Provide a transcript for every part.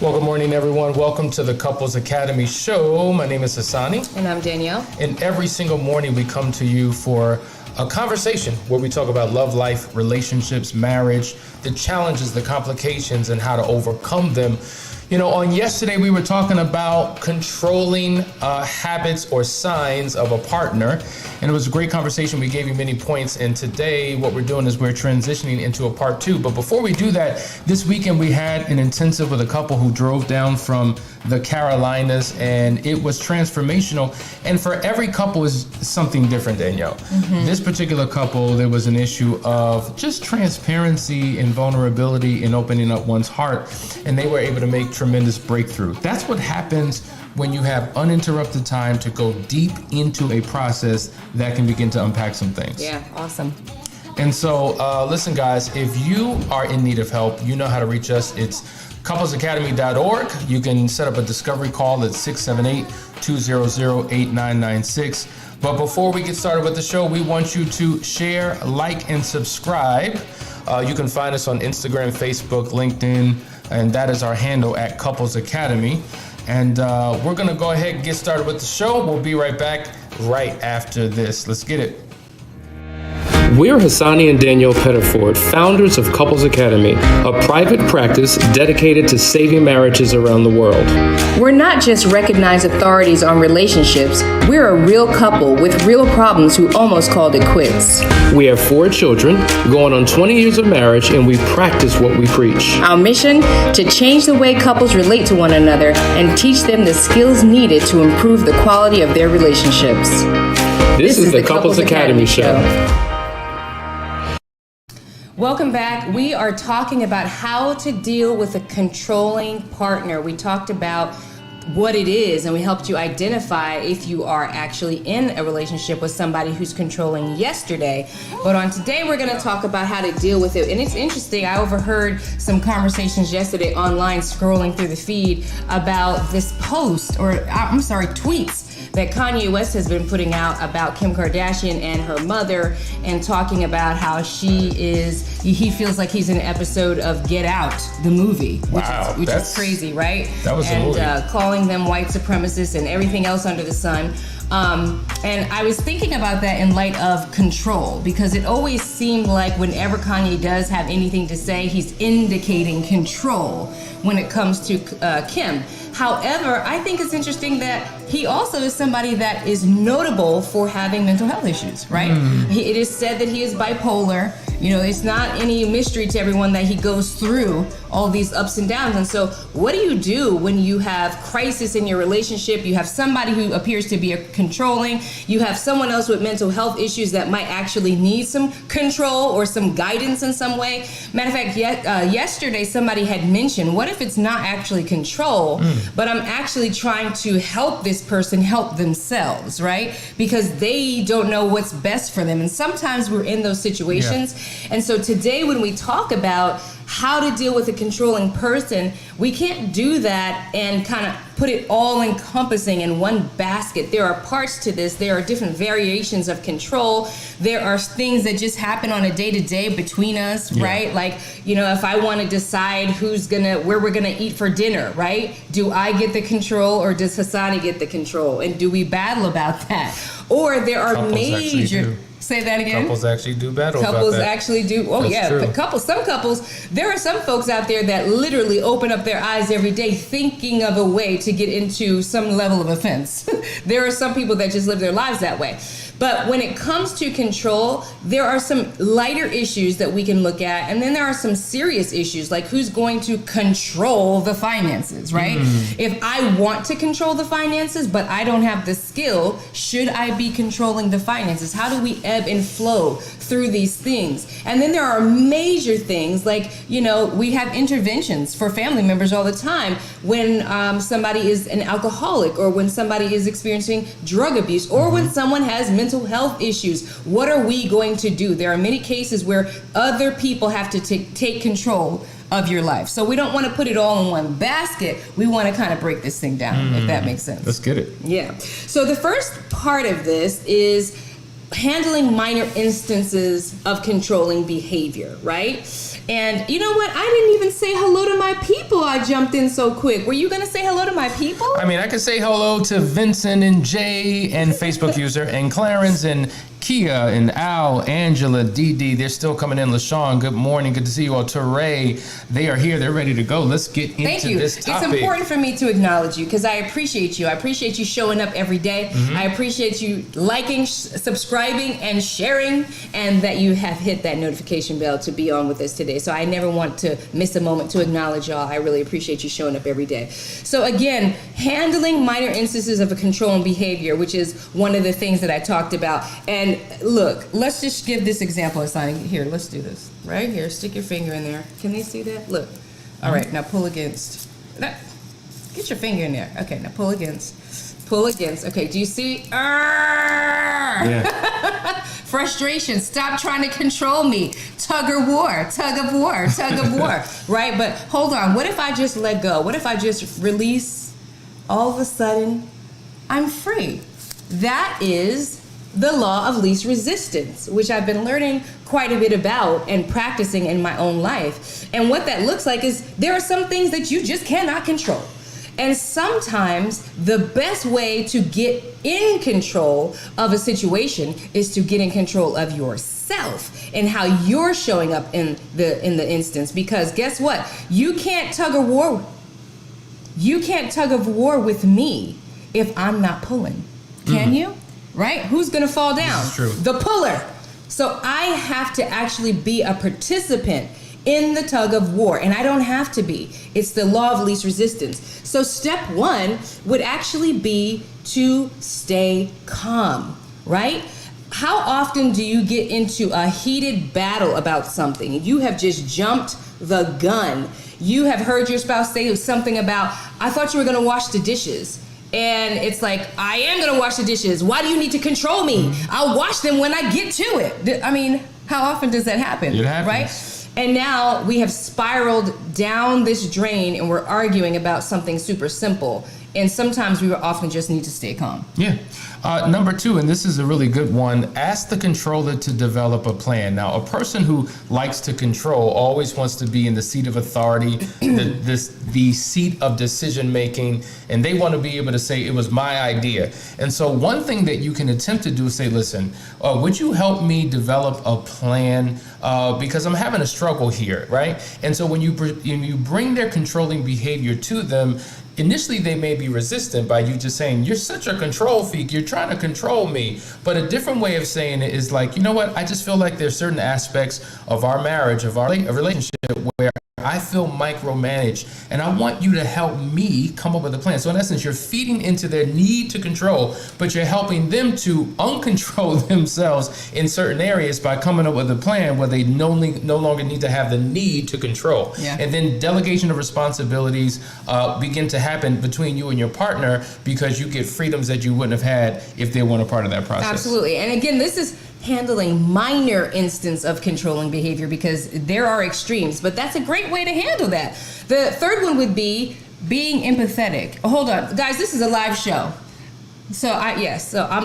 Well, good morning, everyone. Welcome to the Couples Academy show. My name is Hassani. And I'm Danielle. And every single morning we come to you for a conversation where we talk about love, life, relationships, marriage, the challenges, the complications, and how to overcome them. You know, on yesterday we were talking about controlling habits or signs of a partner, and it was a great conversation. We gave you many points, and today what we're doing is we're transitioning into a part two. But before we do that, this weekend we had an intensive with a couple who drove down from the Carolinas, and it was transformational. And for every couple is something different, Danielle. Mm-hmm. This particular couple, there was an issue of just transparency and vulnerability and opening up one's heart, and they were able to make tremendous breakthrough. That's what happens when you have uninterrupted time to go deep into a process that can begin to unpack some things. Yeah, awesome. And so, listen, guys, if you are in need of help, you know how to reach us. It's couplesacademy.org. You can set up a discovery call at 678-200-8996. But before we get started with the show, we want you to share, like, and subscribe. You can find us on Instagram, Facebook, LinkedIn, and that is our handle at Couples Academy. And we're going to go ahead and get started with the show. We'll be right back right after this. Let's get it. We're Hassani and Danielle Pettiford, founders of Couples Academy, a private practice dedicated to saving marriages around the world. We're not just recognized authorities on relationships. We're a real couple with real problems who almost called it quits. We have 4 children, going on 20 years of marriage, and we practice what we preach. Our mission? To change the way couples relate to one another and teach them the skills needed to improve the quality of their relationships. This is the Couples Academy show. Welcome back. We are talking about how to deal with a controlling partner. We talked about what it is, and we helped you identify if you are actually in a relationship with somebody who's controlling yesterday. But on today, we're going to talk about how to deal with it. And it's interesting. I overheard some conversations yesterday online scrolling through the feed about this post, tweets that Kanye West has been putting out about Kim Kardashian and her mother, and talking about how he feels like he's in an episode of Get Out, the movie, which is crazy, right? That was a movie. And calling them white supremacists and everything else under the sun. And I was thinking about that in light of control, because it always seemed like whenever Kanye does have anything to say, he's indicating control when it comes to Kim. However, I think it's interesting that he also is somebody that is notable for having mental health issues, right? It is said that he is bipolar. You know, it's not any mystery to everyone that he goes through all these ups and downs. And so what do you do when you have crisis in your relationship? You have somebody who appears to be controlling. You have someone else with mental health issues that might actually need some control or some guidance in some way. Matter of fact, yesterday somebody had mentioned, what if it's not actually control, but I'm actually trying to help this person help themselves, right? Because they don't know what's best for them. And sometimes we're in those situations. Yeah. And so today when we talk about how to deal with a controlling person, we can't do that and kind of put it all encompassing in one basket. There are parts to this. There are different variations of control. There are things that just happen on a day-to-day between us, right? Like, you know, if I want to decide where we're gonna eat for dinner, right? Do I get the control or does Hassani get the control? And do we battle about that? Or there are major... Say that again. Couples actually do battle about that. Couples actually do. Oh, That's true. Some couples, there are some folks out there that literally open up their eyes every day thinking of a way to get into some level of offense. There are some people that just live their lives that way. But when it comes to control, there are some lighter issues that we can look at. And then there are some serious issues, like who's going to control the finances, right? If I want to control the finances, but I don't have the skill, should I be controlling the finances? How do we ebb and flow through these things? And then there are major things like, you know, we have interventions for family members all the time when somebody is an alcoholic, or when somebody is experiencing drug abuse, or when someone has mental health issues. What are we going to do? There are many cases where other people have to take control of your life. So we don't want to put it all in one basket. We want to kind of break this thing down, if that makes sense. Let's get it. Yeah. So the first part of this is handling minor instances of controlling behavior, right? And you know what? I didn't even say hello to my people I jumped in so quick. Were you going to say hello to my people? I mean, I could say hello to Vincent and Jay and Facebook user and Clarence and Kia and Al, Angela, Dee Dee. They're still coming in. LaShawn, good morning. Good to see you all. Teray, they are here. They're ready to go. Let's get into this topic. It's important for me to acknowledge you because I appreciate you. I appreciate you showing up every day. I appreciate you liking, subscribing, and sharing, and that you have hit that notification bell to be on with us today. So I never want to miss a moment to acknowledge y'all. I really appreciate you showing up every day. So again, handling minor instances of a controlling behavior, which is one of the things that I talked about. And look, let's just give this example. Here, let's do this. Right here, stick your finger in there. Can they see that? Look. All right, now pull against. Get your finger in there. Okay, now pull against. Pull against. Okay, do you see? Yeah. Frustration. Stop trying to control me. Tug of war, tug of war, tug of war. Right? But hold on. What if I just let go? What if I just release? All of a sudden, I'm free. That is the law of least resistance, which I've been learning quite a bit about and practicing in my own life. And what that looks like is there are some things that you just cannot control. And sometimes the best way to get in control of a situation is to get in control of yourself and how you're showing up in the instance. Because guess what? You can't tug of war with me if I'm not pulling. Can you? Right? Who's going to fall down? This is true. The puller. So I have to actually be a participant in the tug of war, and I don't have to be. It's the law of least resistance. So step one would actually be to stay calm, right? How often do you get into a heated battle about something? You have just jumped the gun. You have heard your spouse say something about, I thought you were going to wash the dishes. And it's like, I am going to wash the dishes. Why do you need to control me? I'll wash them when I get to it. I mean, how often does that happen? It happens. Right? And now we have spiraled down this drain and we're arguing about something super simple. And sometimes we often just need to stay calm. Yeah. Number two, and this is a really good one, ask the controller to develop a plan. Now, a person who likes to control always wants to be in the seat of authority, the seat of decision making, and they want to be able to say, it was my idea. And so one thing that you can attempt to do is say, listen, would you help me develop a plan? Because I'm having a struggle here, right? And so when you bring their controlling behavior to them, initially, they may be resistant by you just saying, you're such a control freak, you're trying to control me. But a different way of saying it is like, you know what, I just feel like there's certain aspects of our marriage, of our relationship where I feel micromanaged, and I want you to help me come up with a plan. So in essence, you're feeding into their need to control, but you're helping them to uncontrol themselves in certain areas by coming up with a plan where they no longer need to have the need to control. Yeah. And then delegation of responsibilities begin to happen between you and your partner because you get freedoms that you wouldn't have had if they weren't a part of that process. Absolutely. And again, this is handling minor instance of controlling behavior because there are extremes, but that's a great way to handle that. The third one would be being empathetic. Oh, hold on, guys, this is a live show.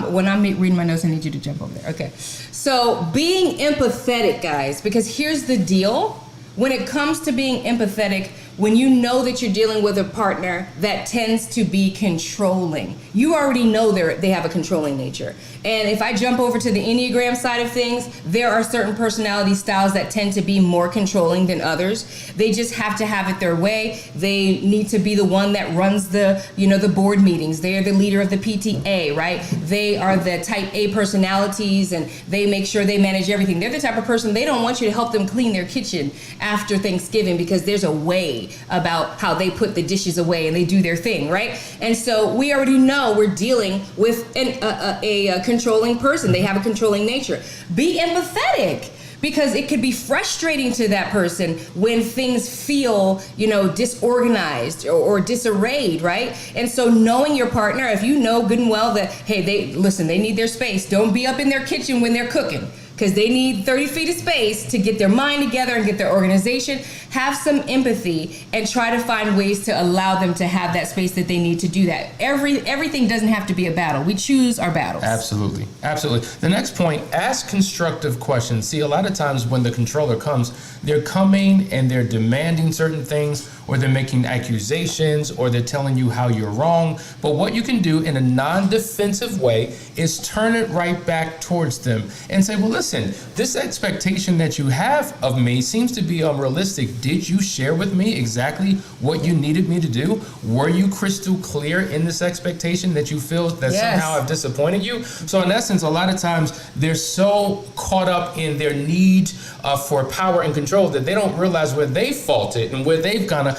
When I'm reading my notes, I need you to jump over there. Okay. So being empathetic, guys, because here's the deal. When it comes to being empathetic, when you know that you're dealing with a partner that tends to be controlling, you already know they have a controlling nature. And if I jump over to the Enneagram side of things, there are certain personality styles that tend to be more controlling than others. They just have to have it their way. They need to be the one that runs the board meetings. They are the leader of the PTA, right? They are the type A personalities and they make sure they manage everything. They're the type of person, they don't want you to help them clean their kitchen after Thanksgiving because there's a way about how they put the dishes away and they do their thing, right? And so we already know we're dealing with a controlling person. They have a controlling nature. Be empathetic because it could be frustrating to that person when things feel, disorganized or disarrayed, right? And so knowing your partner, if you know good and well that, hey, they need their space. Don't be up in their kitchen when they're cooking, because they need 30 feet of space to get their mind together and get their organization. have some empathy, and try to find ways to allow them to have that space that they need to do that. Everything doesn't have to be a battle. We choose our battles. Absolutely. Absolutely. The next point, ask constructive questions. See, a lot of times when the controller comes, they're coming and they're demanding certain things, or they're making accusations, or they're telling you how you're wrong. But what you can do in a non-defensive way is turn it right back towards them and say, well, listen, this expectation that you have of me seems to be unrealistic. Did you share with me exactly what you needed me to do? Were you crystal clear in this expectation that you feel that somehow I've disappointed you? So in essence, a lot of times they're so caught up in their need for power and control that they don't realize where they faulted and where they've kind of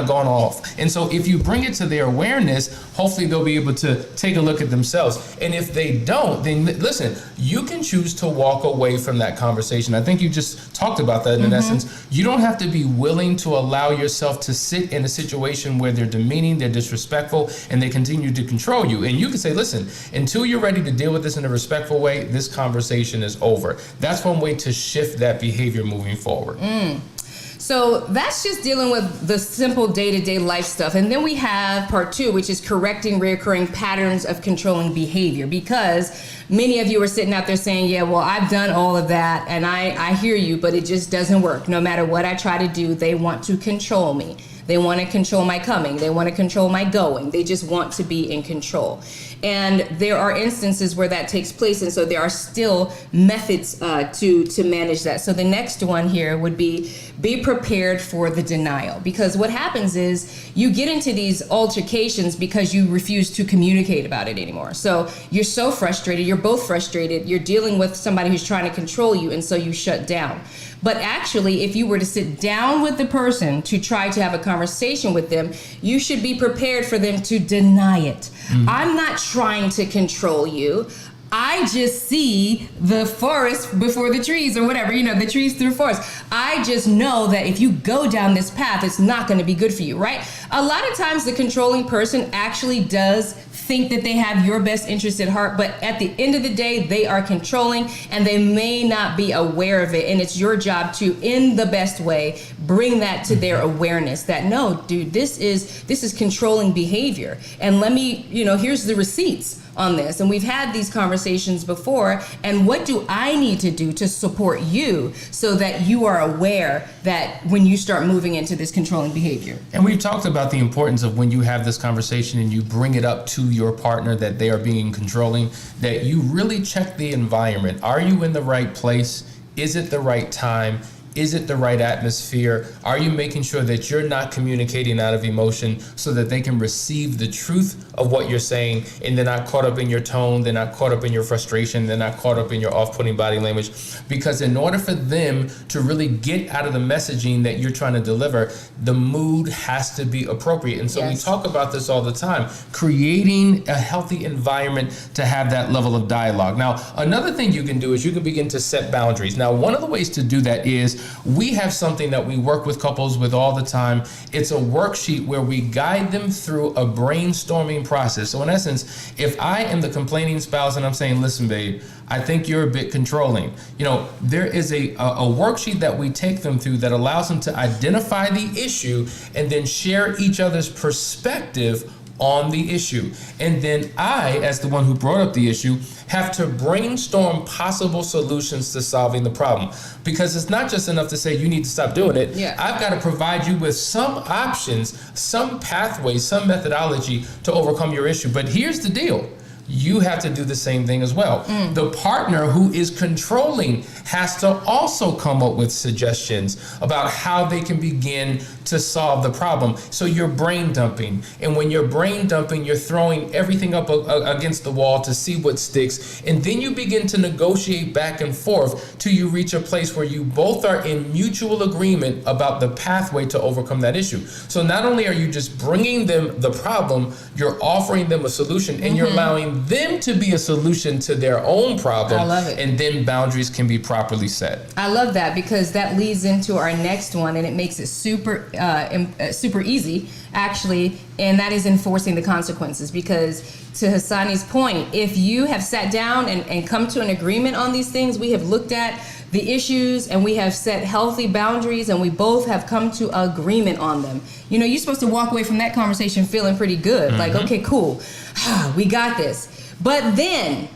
gone off. And so if you bring it to their awareness, hopefully they'll be able to take a look at themselves. And if they don't, then listen, you can choose to walk away from that conversation. I think you just talked about that in essence. You don't have to be willing to allow yourself to sit in a situation where they're demeaning, they're disrespectful, and they continue to control you. And you can say, listen, until you're ready to deal with this in a respectful way, this conversation is over. That's one way to shift that behavior moving forward. So that's just dealing with the simple day-to-day life stuff. And then we have part 2, which is correcting reoccurring patterns of controlling behavior. Because many of you are sitting out there saying, yeah, well, I've done all of that and I hear you, but it just doesn't work. No matter what I try to do, they want to control me. They want to control my coming. They want to control my going. They just want to be in control. And there are instances where that takes place. And so there are still methods to manage that. So the next one here would be prepared for the denial. Because what happens is you get into these altercations because you refuse to communicate about it anymore. So you're so frustrated. You're both frustrated. You're dealing with somebody who's trying to control you. And so you shut down. But actually, if you were to sit down with the person to try to have a conversation with them, you should be prepared for them to deny it. I'm not trying to control you. I just see the forest before the trees, or whatever, the trees through the forest. I just know that if you go down this path, it's not going to be good for you, right? A lot of times the controlling person actually does think that they have your best interest at heart, but at the end of the day, they are controlling and they may not be aware of it. And it's your job to, in the best way, bring that to their awareness that, no, dude, this is controlling behavior. And let me, here's the receipts on this. And we've had these conversations before. And what do I need to do to support you so that you are aware that when you start moving into this controlling behavior? And we've talked about the importance of when you have this conversation and you bring it up to your partner that they are being controlling, that you really check the environment. Are you in the right place? Is it the right time? Is it the right atmosphere? Are you making sure that you're not communicating out of emotion so that they can receive the truth of what you're saying and they're not caught up in your tone, they're not caught up in your frustration, they're not caught up in your off-putting body language? Because in order for them to really get out of the messaging that you're trying to deliver, the mood has to be appropriate. And so we talk about this all the time, creating a healthy environment to have that level of dialogue. Now, another thing you can do is you can begin to set boundaries. Now, one of the ways to do that is we have something that we work with couples with all the time. It's a worksheet where we guide them through a brainstorming process. So in essence, if I am the complaining spouse and I'm saying, listen, babe, I think you're a bit controlling. There is a worksheet that we take them through that allows them to identify the issue and then share each other's perspective on the issue. And then I, as the one who brought up the issue, have to brainstorm possible solutions to solving the problem. Because it's not just enough to say you need to stop doing it. I've got to provide you with some options, some pathways, some methodology to overcome your issue. But here's the deal. You have to do the same thing as well. The partner who is controlling has to also come up with suggestions about how they can begin to solve the problem. So you're brain dumping. And when you're brain dumping, you're throwing everything up against the wall to see what sticks. And then you begin to negotiate back and forth till you reach a place where you both are in mutual agreement about the pathway to overcome that issue. So not only are you just bringing them the problem, you're offering them a solution and you're allowing them to be a solution to their own problem. I love it. And then boundaries can be properly set. I love that because that leads into our next one and it makes it super easy, actually, and that is enforcing the consequences. Because to Hassani's point, if you have sat down and come to an agreement on these things, we have looked at the issues and we have set healthy boundaries and we both have come to agreement on them. You know, you're supposed to walk away from that conversation feeling pretty good. Like, okay, cool. We got this. But then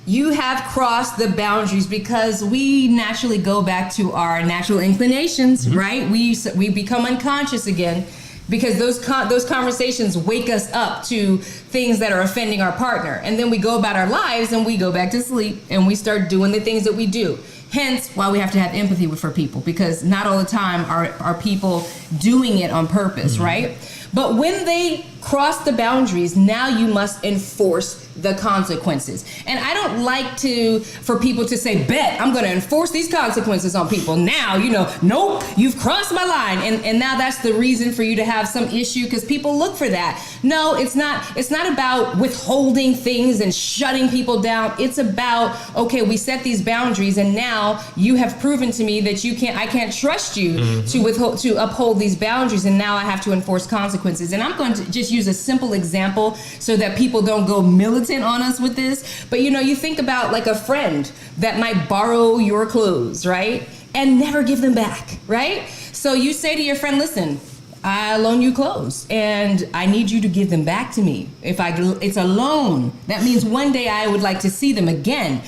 you have crossed the boundaries because we naturally go back to our natural inclinations, right? We become unconscious again because those conversations wake us up to things that are offending our partner. And then we go about our lives and we go back to sleep and we start doing the things that we do. Hence why we have to have empathy for people, because not all the time are people doing it on purpose, right? But when they cross the boundaries, now you must enforce the consequences. And I don't like for people to say, bet I'm going to enforce these consequences on people. Now, nope, you've crossed my line. And now that's the reason for you to have some issue, because people look for that. No, it's not about withholding things and shutting people down. It's about, okay, we set these boundaries and now you have proven to me that I can't trust you to uphold these boundaries. And now I have to enforce consequences. And I'm going to just use a simple example so that people don't go militant on us with this. But you think about like a friend that might borrow your clothes, right? And never give them back, right? So you say to your friend, listen, I loan you clothes and I need you to give them back to me. It's a loan. That means one day I would like to see them again.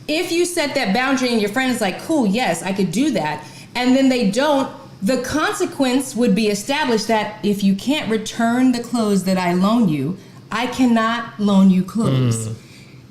If you set that boundary and your friend is like, cool, yes, I could do that, and then they don't, the consequence would be established that if you can't return the clothes that I loan you, I cannot loan you clothes.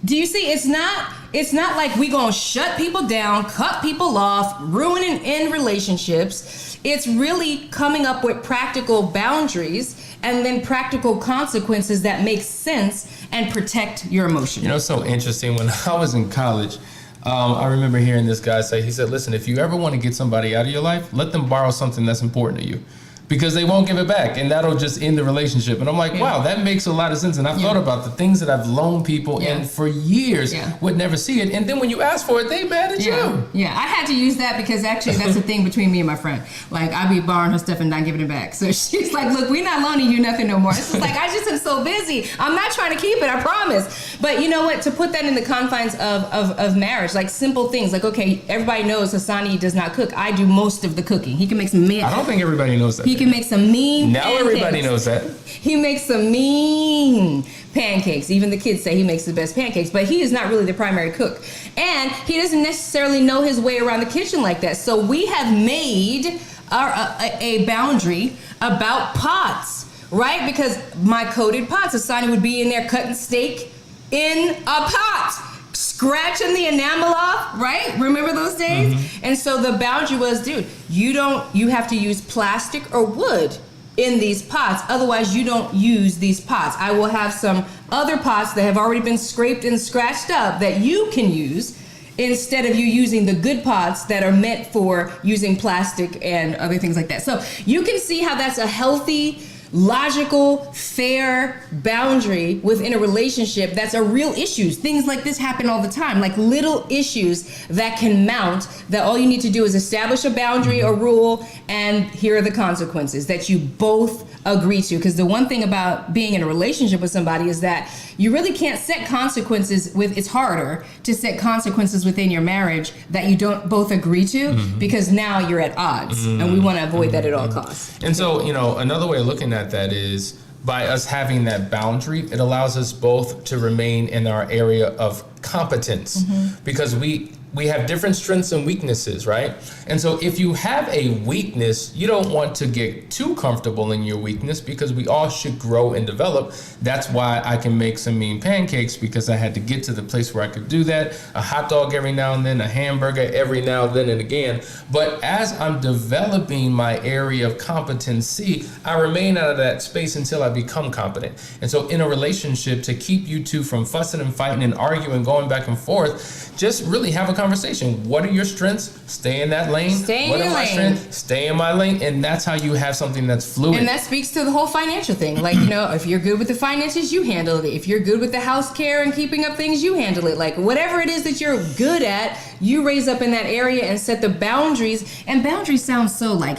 Do you see? It's not like we gonna shut people down, cut people off, ruin and end relationships. It's really coming up with practical boundaries and then practical consequences that make sense and protect your emotions. It's so interesting. When I was in college, I remember hearing this guy say, he said, listen, if you ever want to get somebody out of your life, let them borrow something that's important to you, because they won't give it back and that'll just end the relationship. And I'm like, wow, that makes a lot of sense. And I've thought about the things that I've loaned people and for years would never see it. And then when you ask for it, they mad at you. Yeah, I had to use that because actually that's the thing between me and my friend. Like, I be borrowing her stuff and not giving it back. So she's like, look, we're not loaning you nothing no more. It's just like, I just am so busy. I'm not trying to keep it, I promise. But you know what? To put that in the confines of marriage, like simple things, like, okay, everybody knows Hassani does not cook. I do most of the cooking. He can make some meat. I don't think everybody knows that. He can make some mean Now pancakes. Everybody knows that. He makes some mean pancakes. Even the kids say he makes the best pancakes, but he is not really the primary cook. And he doesn't necessarily know his way around the kitchen like that. So we have made a boundary about pots, right? Because my coated pots, Hassani would be in there cutting steak in a pot, scratching the enamel off, right? Remember those days? And so the boundary was, dude, you have to use plastic or wood in these pots. Otherwise, you don't use these pots. I will have some other pots that have already been scraped and scratched up that you can use instead of you using the good pots that are meant for using plastic and other things like that. So you can see how that's a healthy, logical, fair boundary within a relationship that's a real issue. Things like this happen all the time, like little issues that can mount, that all you need to do is establish a boundary or rule, and here are the consequences that you both agree to. Because the one thing about being in a relationship with somebody is that you really can't set consequences it's harder to set consequences within your marriage that you don't both agree to, because now you're at odds, and we want to avoid that at all costs. And so, another way of looking at that is by us having that boundary, it allows us both to remain in our area of competence, because we have different strengths and weaknesses, right? And so if you have a weakness, you don't want to get too comfortable in your weakness, because we all should grow and develop. That's why I can make some mean pancakes, because I had to get to the place where I could do that. A hot dog every now and then, a hamburger every now and then and again. But as I'm developing my area of competency, I remain out of that space until I become competent. And so in a relationship, to keep you two from fussing and fighting and arguing, going back and forth, just really have a conversation. What are your strengths? Stay in that lane. Stay in what your are my lane. strengths? Stay in my lane. And that's how you have something that's fluid. And that speaks to the whole financial thing. Like, if you're good with the finances, you handle it. If you're good with the house care and keeping up things, you handle it. Like, whatever it is that you're good at, you raise up in that area and set the boundaries. And boundaries sound so like,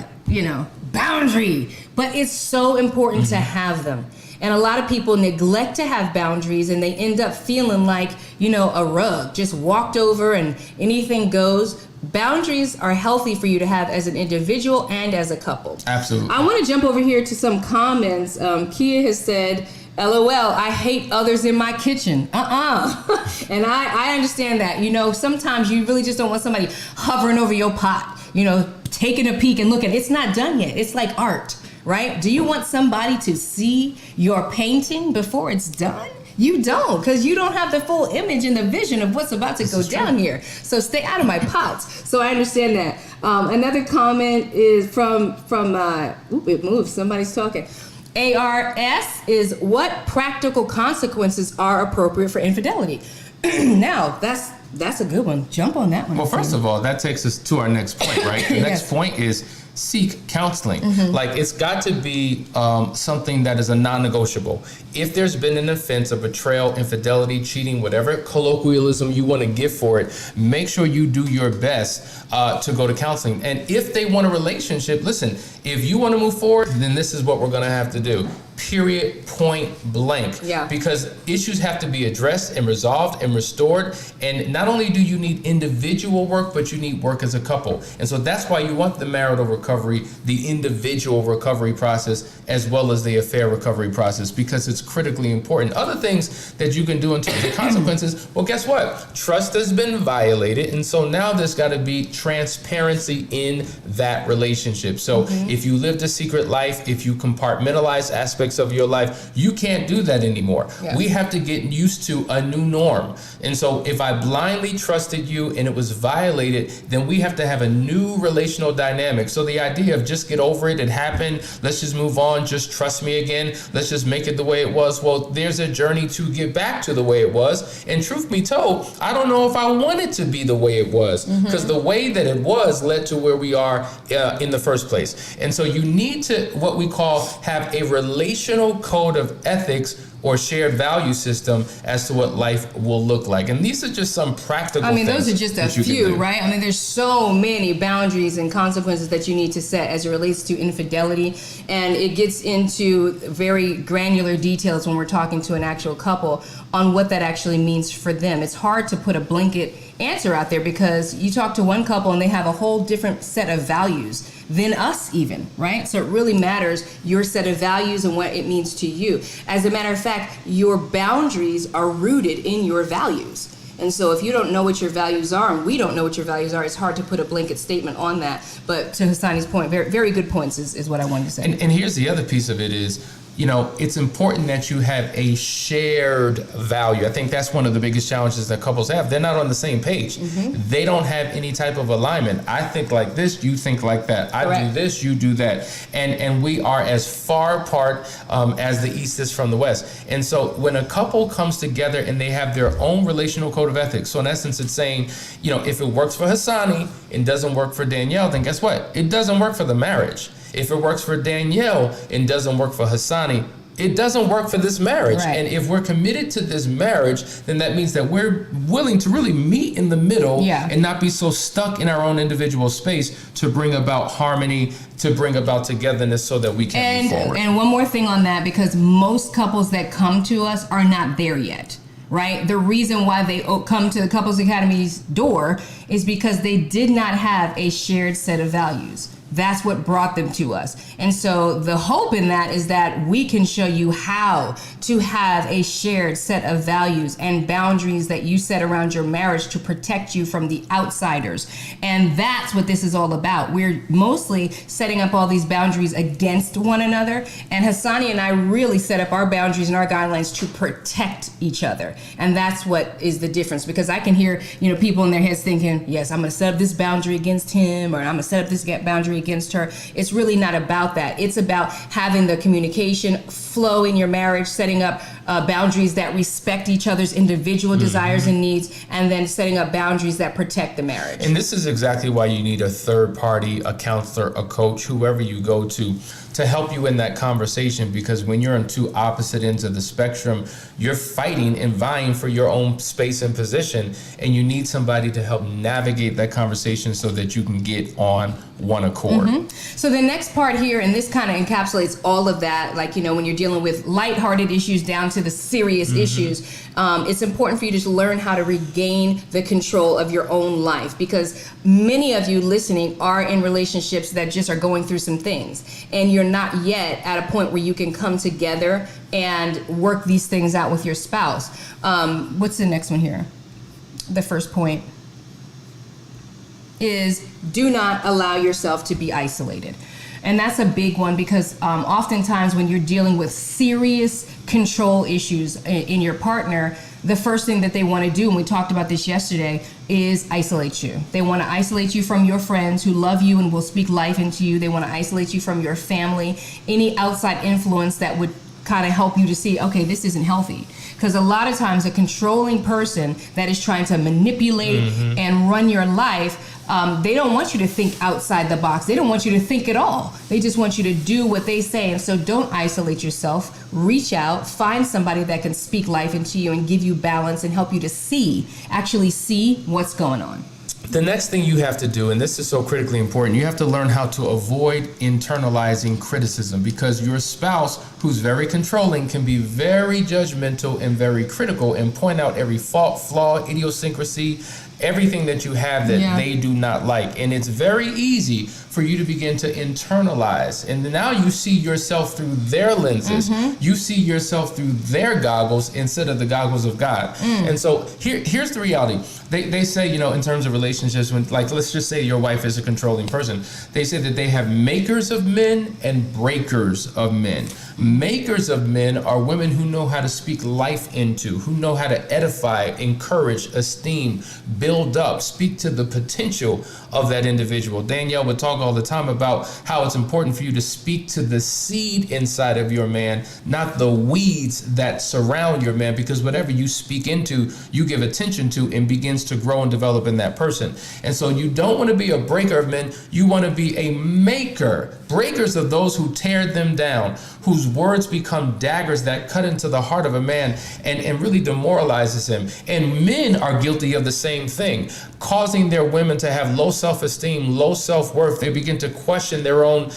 boundary. But it's so important to have them. And a lot of people neglect to have boundaries, and they end up feeling like, a rug just walked over and anything goes. Boundaries are healthy for you to have as an individual and as a couple. Absolutely. I want to jump over here to some comments. Kia has said, LOL, I hate others in my kitchen. And I understand that. Sometimes you really just don't want somebody hovering over your pot, taking a peek and looking. It's not done yet. It's like art, right? Do you want somebody to see your painting before it's done? You don't, because you don't have the full image and the vision of what's about to go down here. So stay out of my pots. So I understand that. Another comment is from it moves. Somebody's talking. ARS is what practical consequences are appropriate for infidelity. Now, that's a good one. Jump on that one. Well, first of all, that takes us to our next point, right? The next point is seek counseling. Like, it's got to be something that is a non-negotiable. If there's been an offense of betrayal, infidelity, cheating, whatever colloquialism you want to give for it, make sure you do your best to go to counseling. And if they want a relationship, listen, if you want to move forward, then this is what we're going to have to do. Period, point blank. Yeah. Because issues have to be addressed and resolved and restored. And not only do you need individual work, but you need work as a couple. And so that's why you want the marital recovery, the individual recovery process, as well as the affair recovery process, because it's critically important. Other things that you can do in terms of consequences, well, guess what? Trust has been violated. And so now there's got to be transparency in that relationship. So if you lived a secret life, if you compartmentalize aspects of your life, you can't do that anymore. Yeah. We have to get used to a new norm. And so if I blindly trusted you and it was violated, then we have to have a new relational dynamic. So the idea of just get over it, it happened, let's just move on, just trust me again, let's just make it the way it was. Well, there's a journey to get back to the way it was. And truth be told, I don't know if I want it to be the way it was, because the way that it was led to where we are in the first place. And so you need to, what we call, have a relational code of ethics or shared value system as to what life will look like. And these are just some practical things. Those are just a few, right? There's so many boundaries and consequences that you need to set as it relates to infidelity. And it gets into very granular details when we're talking to an actual couple on what that actually means for them. It's hard to put a blanket answer out there because you talk to one couple and they have a whole different set of values than us even, right? So it really matters your set of values and what it means to you. As a matter of fact, your boundaries are rooted in your values. And so if you don't know what your values are, and we don't know what your values are, it's hard to put a blanket statement on that. But to Hassani's point, very, very good points is what I wanted to say. And here's the other piece of it is, it's important that you have a shared value. I think that's one of the biggest challenges that couples have. They're not on the same page. They don't have any type of alignment. I think like this, you think like that. I do this, you do that. And we are as far apart as the East is from the West. And so when a couple comes together and they have their own relational code of ethics, so in essence it's saying, if it works for Hassani and doesn't work for Danielle, then guess what? It doesn't work for the marriage. If it works for Danielle and doesn't work for Hassani, it doesn't work for this marriage. Right. And if we're committed to this marriage, then that means that we're willing to really meet in the middle and not be so stuck in our own individual space to bring about harmony, to bring about togetherness so that we can move forward. And one more thing on that, because most couples that come to us are not there yet. Right? The reason why they come to the Couples Academy's door is because they did not have a shared set of values. That's what brought them to us. And so the hope in that is that we can show you how to have a shared set of values and boundaries that you set around your marriage to protect you from the outsiders. And that's what this is all about. We're mostly setting up all these boundaries against one another. And Hassani and I really set up our boundaries and our guidelines to protect each other. And that's what is the difference, because I can hear, people in their heads thinking, yes, I'm going to set up this boundary against him, or I'm going to set up this boundary against her. It's really not about that. It's about having the communication flow in your marriage, setting up boundaries that respect each other's individual desires and needs, and then setting up boundaries that protect the marriage. And this is exactly why you need a third party, a counselor, a coach, whoever you go to help you in that conversation, because when you're on two opposite ends of the spectrum, you're fighting and vying for your own space and position, and you need somebody to help navigate that conversation so that you can get on one accord. So the next part here, and this kind of encapsulates all of that, like, you know, when you're dealing with lighthearted issues down to the serious issues, it's important for you to learn how to regain the control of your own life, because many of you listening are in relationships that just are going through some things, and you're not yet at a point where you can come together and work these things out with your spouse. What's the next one here? The first point is do not allow yourself to be isolated. And that's a big one, because oftentimes when you're dealing with serious control issues in your partner, the first thing that they want to do, and we talked about this yesterday, is isolate you. They want to isolate you from your friends who love you and will speak life into you. They want to isolate you from your family, any outside influence that would kind of help you to see, okay, this isn't healthy. Because a lot of times a controlling person that is trying to manipulate and run your life, they don't want you to think outside the box. They don't want you to think at all. They just want you to do what they say. And so don't isolate yourself. Reach out, find somebody that can speak life into you and give you balance and help you to actually see what's going on. The next thing you have to do, and this is so critically important, you have to learn how to avoid internalizing criticism, because your spouse, who's very controlling, can be very judgmental and very critical and point out every fault, flaw, idiosyncrasy, everything that you have that they do not like. And it's very easy for you to begin to internalize. And now you see yourself through their lenses. You see yourself through their goggles instead of the goggles of God. And so here's the reality. They say, you know, in terms of relationships, when, like, let's just say your wife is a controlling person, they say that they have makers of men and breakers of men. Makers of men are women who know how to speak life into, who know how to edify, encourage, esteem, build up, speak to the potential of that individual. Danielle would talk all the time about how it's important for you to speak to the seed inside of your man, not the weeds that surround your man, because whatever you speak into, you give attention to and begins to grow and develop in that person. And so you don't want to be a breaker of men, you want to be a maker. Breakers of those who tear them down, whose words become daggers that cut into the heart of a man and really demoralizes him. And men are guilty of the same thing, causing their women to have low self-esteem, low self-worth. They begin to question their own,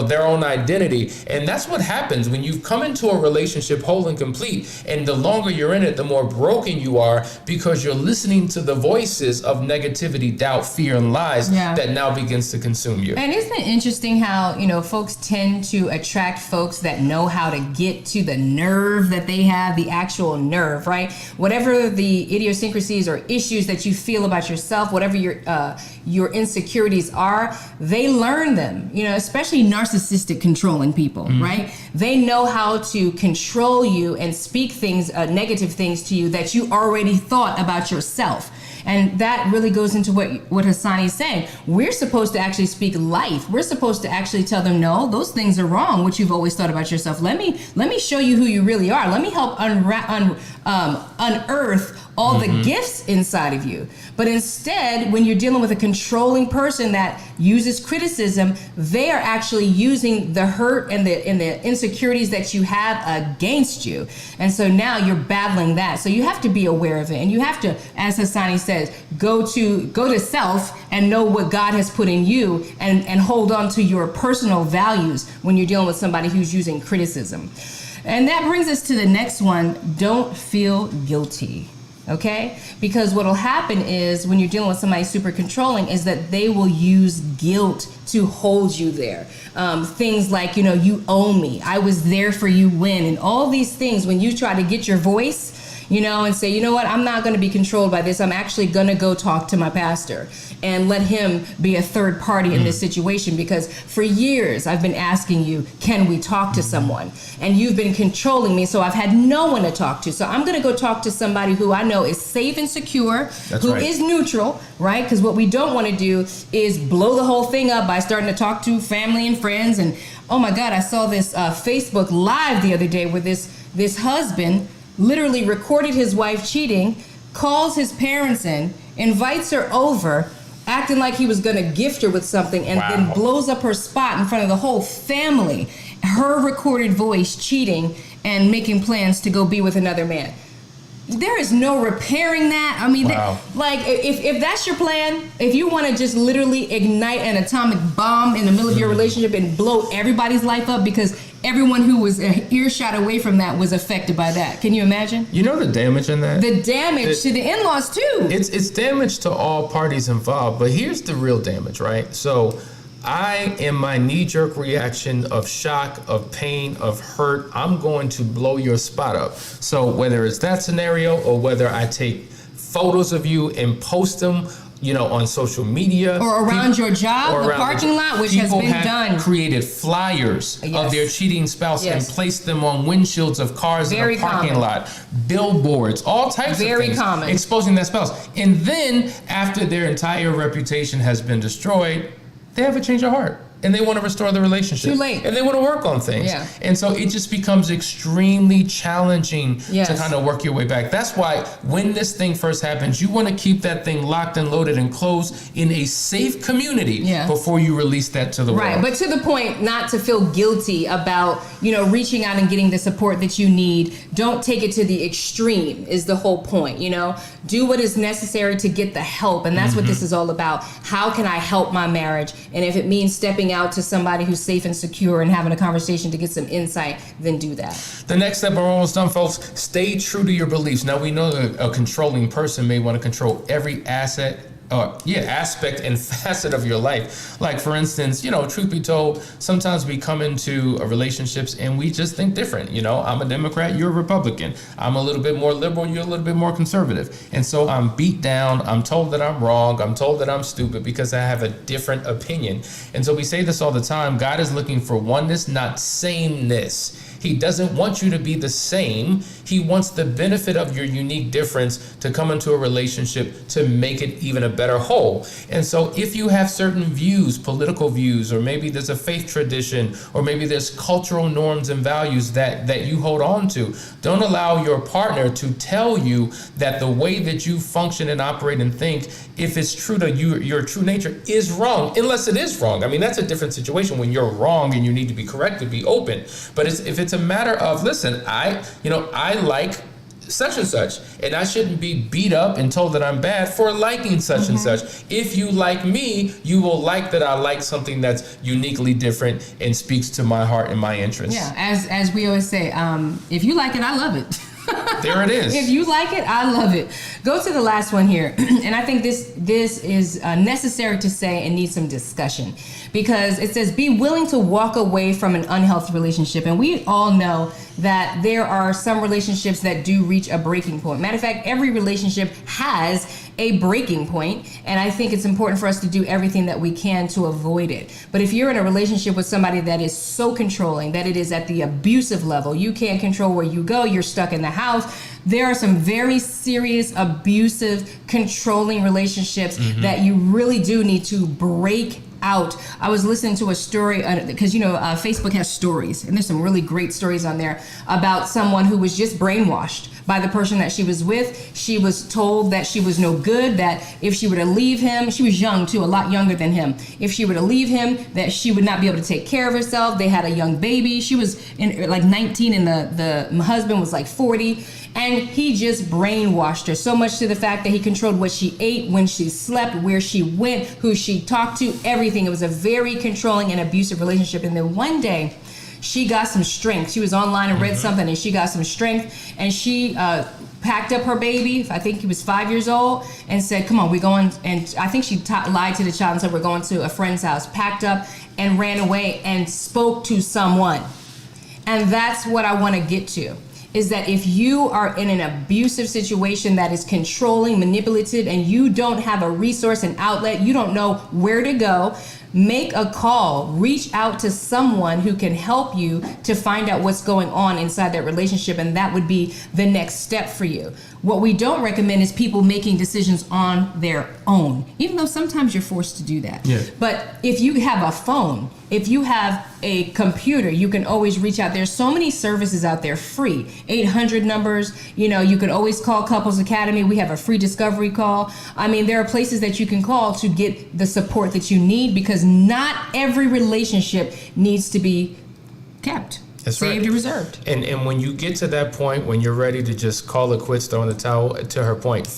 their own identity. And that's what happens when you come into a relationship whole and complete. And the longer you're in it, the more broken you are, because you're listening to the voices of negativity, doubt, fear, and lies that now begins to consume you. And isn't it interesting how, you know, folks tend to attract folks that know how to get to the nerve that they have, the actual nerve, right? Whatever the idiosyncrasies or issues that you feel about yourself, whatever your insecurities are, they learn them, you know, especially narcissistic controlling people, right? They know how to control you and speak things, negative things to you that you already thought about yourself. And that really goes into what Hassani is saying. We're supposed to actually speak life. We're supposed to actually tell them, no, those things are wrong, what you've always thought about yourself. Let me show you who you really are. Let me help unearth all the gifts inside of you. But instead, when you're dealing with a controlling person that uses criticism, they are actually using the hurt and the insecurities that you have against you. And so now you're battling that. So you have to be aware of it. And you have to, as Hassani says, go to self and know what God has put in you, and hold on to your personal values when you're dealing with somebody who's using criticism. And that brings us to the next one. Don't feel guilty. Okay? Because what'll happen is when you're dealing with somebody super controlling is that they will use guilt to hold you there. Things like, you know, you owe me. I was there for you when. And all these things, when you try to get your voice, and say, you know what, I'm not going to be controlled by this. I'm actually going to go talk to my pastor and let him be a third party in this situation, because for years I've been asking you, can we talk to someone? And you've been controlling me, so I've had no one to talk to. So I'm going to go talk to somebody who I know is safe and secure, who is neutral, right? Because what we don't want to do is blow the whole thing up by starting to talk to family and friends. And oh my God, I saw this Facebook Live the other day where this husband literally recorded his wife cheating, calls his parents in, invites her over, acting like he was going to gift her with something, and then blows up her spot in front of the whole family. Her recorded voice cheating and making plans to go be with another man. There is no repairing that. I mean, if that's your plan, if you want to just literally ignite an atomic bomb in the middle of your relationship and blow everybody's life up because everyone who was an earshot away from that was affected by that. Can you imagine? You know the damage in that? The damage to the in-laws too. It's damage to all parties involved, but here's the real damage, right? So I, in my knee-jerk reaction of shock, of pain, of hurt, I'm going to blow your spot up. So whether it's that scenario or whether I take photos of you and post them, on social media. Or around your job, the parking lot, which has been done. People have created flyers of their cheating spouse and placed them on windshields of cars in a parking lot, billboards, all types of things. Very common. Exposing that spouse. And then, after their entire reputation has been destroyed, they have a change of heart and they want to restore the relationship. Too late. And they want to work on things. Yeah. And so it just becomes extremely challenging to kind of work your way back. That's why when this thing first happens, you want to keep that thing locked and loaded and closed in a safe community before you release that to the world. Right, but to the point not to feel guilty about, reaching out and getting the support that you need. Don't take it to the extreme is the whole point, Do what is necessary to get the help. And that's what this is all about. How can I help my marriage? And if it means stepping out to somebody who's safe and secure and having a conversation to get some insight, then do that. The next step, we're almost done, folks. Stay true to your beliefs. Now, we know that a controlling person may want to control every aspect and facet of your life. Like, for instance, truth be told, sometimes we come into relationships and we just think different. I'm a Democrat, you're a Republican. I'm a little bit more liberal, you're a little bit more conservative. And so I'm beat down. I'm told that I'm wrong. I'm told that I'm stupid because I have a different opinion. And so we say this all the time. God is looking for oneness, not sameness. He doesn't want you to be the same. He wants the benefit of your unique difference to come into a relationship to make it even a better whole. And so if you have certain views, political views, or maybe there's a faith tradition, or maybe there's cultural norms and values that you hold on to, don't allow your partner to tell you that the way that you function and operate and think, if it's true to you, your true nature, is wrong, unless it is wrong. I mean, that's a different situation when you're wrong and you need to be corrected, be open. But if it's a matter of, listen, I like such and such, and I shouldn't be beat up and told that I'm bad for liking such and such. If you like me, you will like that I like something that's uniquely different and speaks to my heart and my interests. Yeah, as we always say, if you like it, I love it. There it is. If you like it, I love it. Go to the last one here. And I think this is necessary to say and needs some discussion, because it says, be willing to walk away from an unhealthy relationship. And we all know that there are some relationships that do reach a breaking point. Matter of fact, every relationship has a breaking point, and I think it's important for us to do everything that we can to avoid it. But if you're in a relationship with somebody that is so controlling, that it is at the abusive level, you can't control where you go, you're stuck in the house. There are some very serious, abusive, controlling relationships that you really do need to break out. I was listening to a story because Facebook has stories, and there's some really great stories on there about someone who was just brainwashed by the person that she was with. She was told that she was no good, that if she were to leave him, she was young too, a lot younger than him. If she were to leave him, that she would not be able to take care of herself. They had a young baby. She was like 19 and the husband was like 40. And he just brainwashed her so much to the fact that he controlled what she ate, when she slept, where she went, who she talked to, everything. It was a very controlling and abusive relationship. And then one day, she got some strength. She was online and read something, and she got some strength. And she packed up her baby, I think he was 5 years old, and said, come on, we're going. And I think she lied to the child and said, we're going to a friend's house. Packed up and ran away and spoke to someone. And that's what I want to get to. is that if you are in an abusive situation that is controlling, manipulative, and you don't have a resource and outlet, you don't know where to go, make a call, reach out to someone who can help you to find out what's going on inside that relationship, and that would be the next step for you. What we don't recommend is people making decisions on their own, even though sometimes you're forced to do that. Yeah. But if you have a phone, if you have a computer, you can always reach out. There's so many services out there, free, 800 numbers. You know, you can always call Couples Academy. We have a free discovery call. I mean, there are places that you can call to get the support that you need, because not every relationship needs to be kept. That's saved right. or reserved. And when you get to that point, when you're ready to just call it quits, throw in the towel, to her point,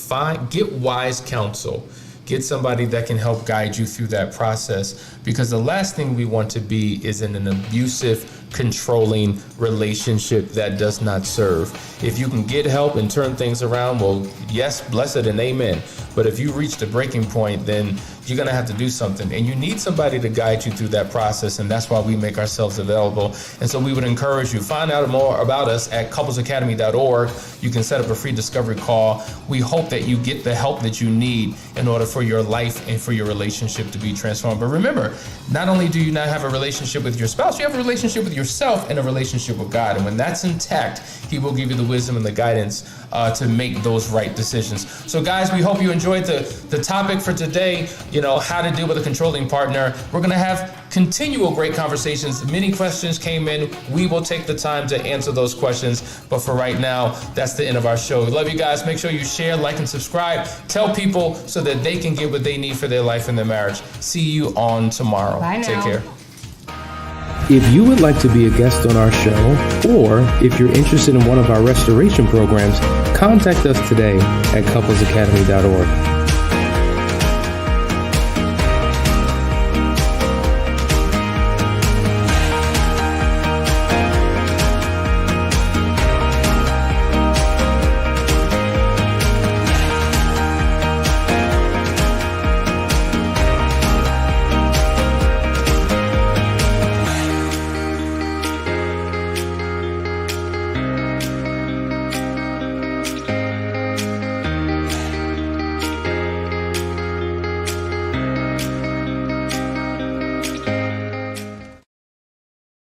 get wise counsel. Get somebody that can help guide you through that process, because the last thing we want to be is in an abusive, controlling relationship that does not serve. If you can get help and turn things around, well, yes, blessed and amen. But if you reach the breaking point, then you're going to have to do something. And you need somebody to guide you through that process. And that's why we make ourselves available. And so we would encourage you, find out more about us at couplesacademy.org. You can set up a free discovery call. We hope that you get the help that you need in order for your life and for your relationship to be transformed. But remember, not only do you not have a relationship with your spouse, you have a relationship with yourself and a relationship with God. And when that's intact, He will give you the wisdom and the guidance to make those right decisions. So guys, we hope you enjoyed the topic for today, how to deal with a controlling partner. We're going to have continual great conversations. Many questions came in. We will take the time to answer those questions. But for right now, that's the end of our show. We love you guys. Make sure you share, like, and subscribe. Tell people so that they can get what they need for their life and their marriage. See you on tomorrow. Bye now. Take care. If you would like to be a guest on our show, or if you're interested in one of our restoration programs, contact us today at couplesacademy.org.